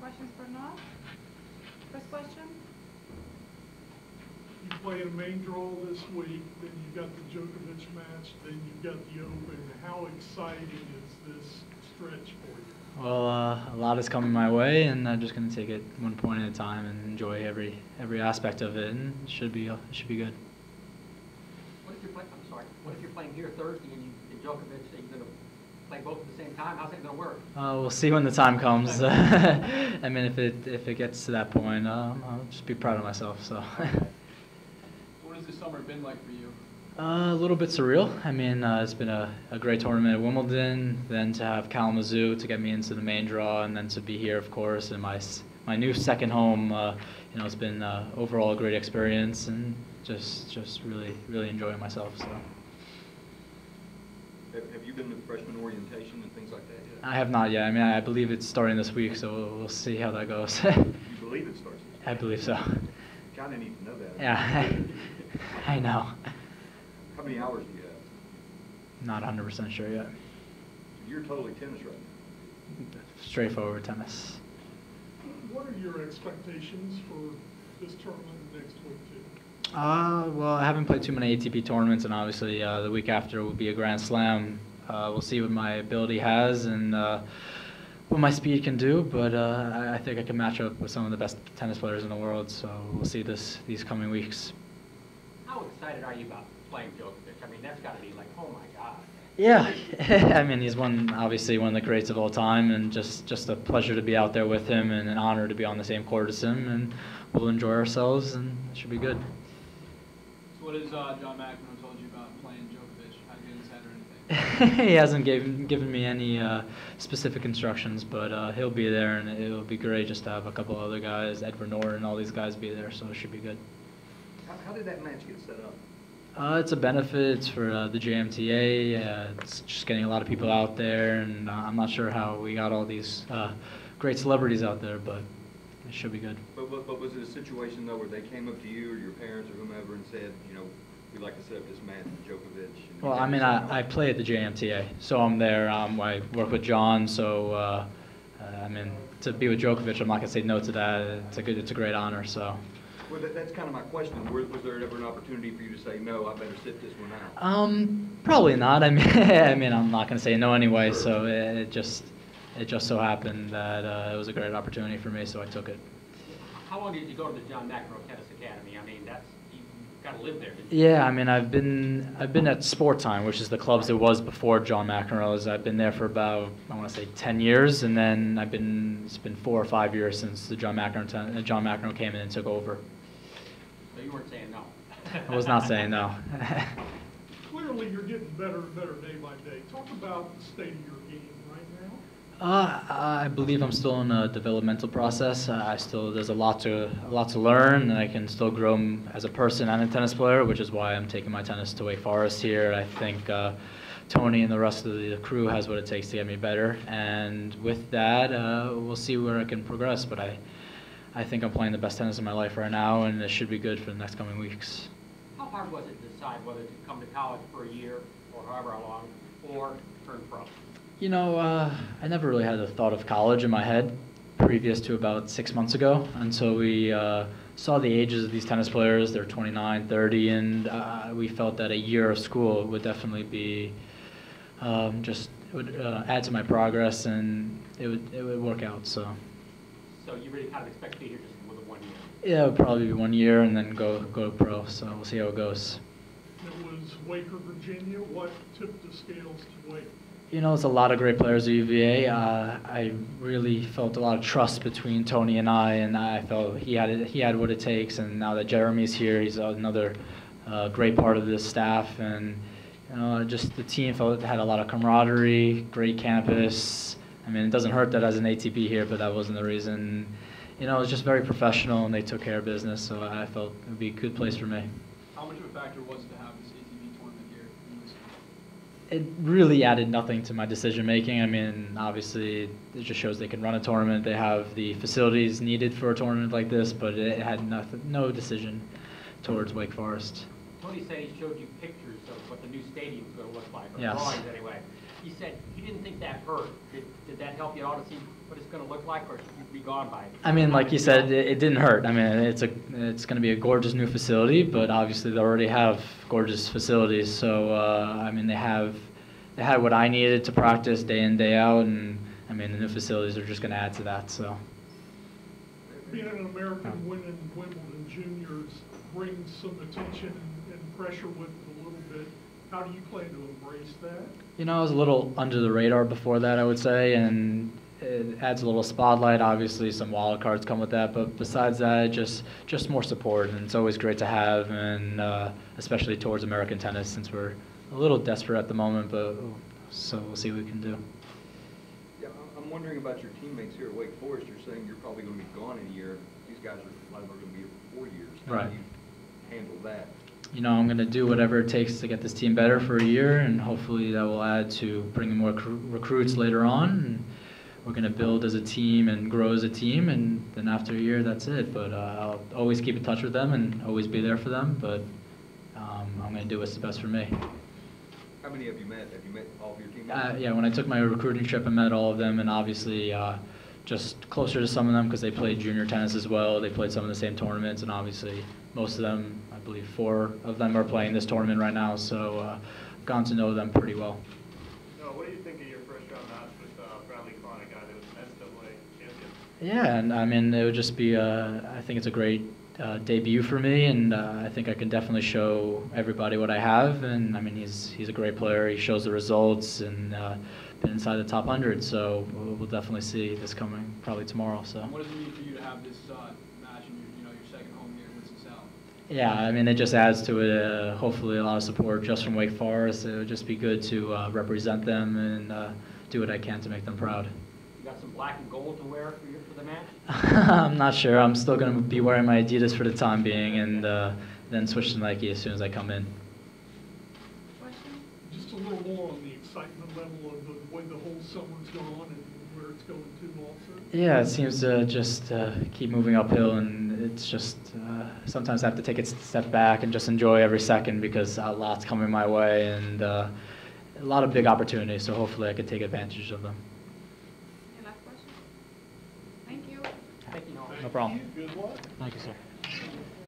Questions for Noah? First question? You play a main draw this week, then you've got the Djokovic match, then you've got the Open. How exciting is this stretch for you? Well, a lot is coming my way, and I'm just going to take it one point at a time and enjoy every aspect of it, and it should be good. What if you're playing? I'm sorry. What if you're playing here Thursday and Djokovic? Are you going to play both at the same time? How's that going to work? We'll see when the time comes. I mean, if it gets to that point, I'll just be proud of myself. So. What has this summer been like for you? A little bit surreal. I mean, it's been a great tournament at Wimbledon, then to have Kalamazoo to get me into the main draw, and then to be here, of course, in my new second home. It's been overall a great experience, and just really enjoying myself. So. Have you been to freshman orientation and things like that yet? I have not yet. I mean, I believe it's starting this week, so we'll see how that goes. You believe it starts this week? I believe so. Kind of need to know that. Yeah, I know. How many hours do you have? Not 100% sure yet. You're totally tennis right now. Straightforward tennis. What are your expectations for this tournament next week, too? Well, I haven't played too many ATP tournaments, and obviously the week after will be a Grand Slam. We'll see what my ability has and what my speed can do, but I think I can match up with some of the best tennis players in the world, so we'll see these coming weeks. How excited are you about playing Djokovic? I mean, that's got to be like, oh my God. Yeah, I mean, he's obviously one of the greats of all time, and just a pleasure to be out there with him, and an honor to be on the same court as him, and we'll enjoy ourselves, and it should be good. So what has John McEnroe told you about playing Djokovic? How you getting set or anything? He hasn't given me any specific instructions, but he'll be there, and it'll be great just to have a couple other guys, Edward Norton, all these guys be there, so it should be good. How did that match get set up? It's a benefit. It's for the JMTA. It's just getting a lot of people out there, and I'm not sure how we got all these great celebrities out there, but it should be good. But was it a situation, though, where they came up to you or your parents or whomever and said, we'd like to set up this match with Djokovic? Well, I mean, I play at the JMTA, so I'm there. I work with John, so I mean, to be with Djokovic, I'm not gonna say no to that. It's a great honor. So. Well, that's kind of my question. Was there ever an opportunity for you to say no? I better sit this one out. Probably not. I mean, I'm not gonna say no anyway. So it just so happened that it was a great opportunity for me, so I took it. How long did you go to the John McEnroe Tennis Academy? I mean, you've got to live there, didn't you? Yeah, I mean, I've been at Sport Time, which is the clubs it was before John McEnroe's. I've been there for about, I want to say 10 years, and then it's been 4 or 5 years since the John McEnroe came in and took over. So you weren't saying no. I was not saying no. Clearly, you're getting better and better day by day. Talk about the state of your game right now. I believe I'm still in a developmental process. There's a lot to learn, and I can still grow as a person and a tennis player, which is why I'm taking my tennis to Wake Forest here. I think Tony and the rest of the crew has what it takes to get me better, and with that, we'll see where I can progress. But I think I'm playing the best tennis of my life right now, and it should be good for the next coming weeks. How hard was it to decide whether to come to college for a year or however long, or turn pro? I never really had the thought of college in my head previous to about 6 months ago until we saw the ages of these tennis players. They're 29, 30, and we felt that a year of school would definitely be it would add to my progress, and it would work out. So you really kind of expect to be here just with a 1 year? Yeah, it would probably be 1 year and then go pro. So we'll see how it goes. It was Wake or Virginia. What tipped the scales to Wake? It's a lot of great players at UVA. I really felt a lot of trust between Tony and I felt he had what it takes. And now that Jeremy's here, he's another great part of this staff. And just the team had a lot of camaraderie, great campus. I mean, it doesn't hurt that as an ATP here, but that wasn't the reason. It was just very professional, and they took care of business. So I felt it would be a good place for me. How much of a factor was it to have this ATP tournament here in Winston? It really added nothing to my decision making. I mean, obviously, it just shows they can run a tournament. They have the facilities needed for a tournament like this, but it had no decision towards Wake Forest. Tony said he showed you pictures of what the new stadium's going to look like, or Yes. drawings anyway. you said you didn't think that hurt. Did that help you at all to see what it's going to look like, or should you be gone by it? I mean, like you said, it didn't hurt. I mean, it's going to be a gorgeous new facility, but obviously they already have gorgeous facilities. So I mean, they had what I needed to practice day in, day out, and I mean, the new facilities are just going to add to that. So Being an American winning Wimbledon juniors brings some attention and pressure with it a little bit. How do you plan to embrace that? you know, I was a little under the radar before that, I would say, and it adds a little spotlight. Obviously, some wild cards come with that, but besides that, just more support, and it's always great to have, and especially towards American tennis, since we're a little desperate at the moment, but so we'll see what we can do. Yeah, I'm wondering about your teammates here at Wake Forest. You're saying you're probably going to be gone in a year. These guys are likely going to be here for 4 years. How Right. do you handle that? You know, I'm going to do whatever it takes to get this team better for a year, and hopefully that will add to bringing more recruits later on. And we're going to build as a team and grow as a team, and then after a year, that's it. But I'll always keep in touch with them and always be there for them, but I'm going to do what's the best for me. How many have you met? Have you met all of your teammates? Yeah, when I took my recruiting trip, I met all of them, and obviously just closer to some of them because they played junior tennis as well. They played some of the same tournaments, and obviously most of them, I believe 4 of them are playing this tournament right now, so I've gotten to know them pretty well. Noah, what do you think of your first round match with Bradley Kahn, a guy that was an NCAA champion? Yeah, and I mean, it would just be, I think it's a great debut for me, and I think I can definitely show everybody what I have, and I mean, he's a great player. He shows the results, and been inside the top 100, so we'll definitely see this coming probably tomorrow. So. What does it mean for you to have this match in your second home here in Winston-Salem? Yeah, I mean, it just adds to it, hopefully a lot of support just from Wake Forest. It would just be good to represent them and do what I can to make them proud. You got some black and gold to wear for the match? I'm not sure. I'm still going to be wearing my Adidas for the time being, and then switch to Nike as soon as I come in. Question? Just a little more on the excitement level of the way the whole summer's gone and where it's going to also. Yeah, it seems to just keep moving uphill, and it's just sometimes I have to take a step back and just enjoy every second because a lot's coming my way and a lot of big opportunities, so hopefully I can take advantage of them. Any last question? Thank you. Thank you, Noah. No problem. Good luck. Thank you, sir.